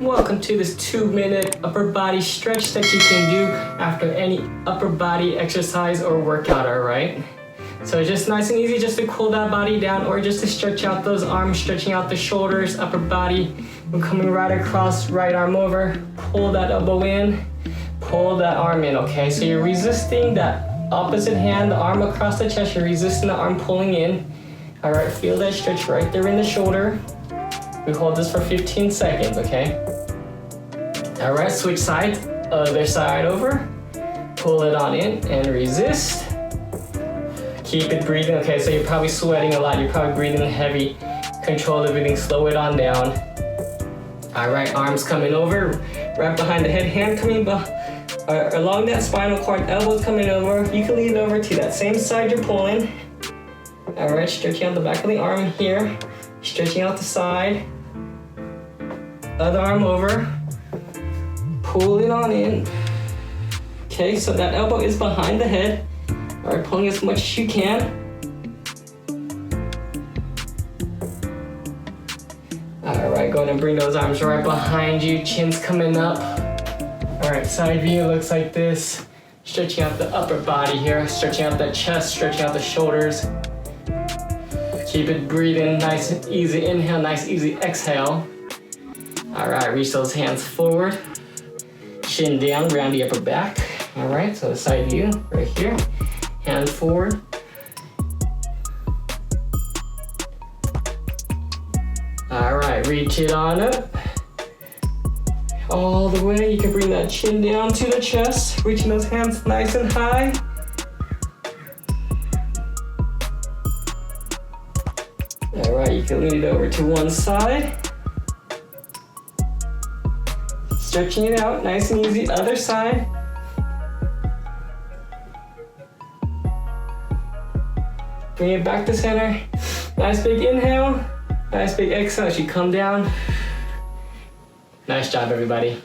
Welcome to this 2-minute upper body stretch that you can do after any upper body exercise or workout, alright? So it's just nice and easy just to cool that body down or just to stretch out those arms, stretching out the shoulders, upper body. We're coming right across, right arm over, pull that elbow in, pull that arm in, okay? So you're resisting that opposite hand, the arm across the chest, you're resisting the arm pulling in. Alright, feel that stretch right there in the shoulder. We hold this for 15 seconds, okay? Alright, switch sides, other side over. Pull it on in and resist. Keep it breathing, okay? So you're probably sweating a lot, you're probably breathing heavy. Control the breathing, slow it on down. Alright, arms coming over, right behind the head, hand coming along that spinal cord, elbows coming over. You can lean over to that same side you're pulling. Alright, stretching out the back of the arm here. Stretching out the side. Other arm over. Pull it on in. Okay, so that elbow is behind the head. Alright, pulling as much as you can. Alright, go ahead and bring those arms right behind you. Chin's coming up. Alright, side view looks like this. Stretching out the upper body here. Stretching out that chest, stretching out the shoulders. Keep it breathing, nice and easy. Inhale, nice, easy exhale. All right, reach those hands forward. Chin down, round the upper back. All right, so the side view right here. Hand forward. All right, reach it on up. All the way, you can bring that chin down to the chest. Reaching those hands nice and high. All right, you can lean it over to one side. Stretching it out, nice and easy, other side. Bring it back to center. Nice big inhale, nice big exhale as you come down. Nice job, everybody.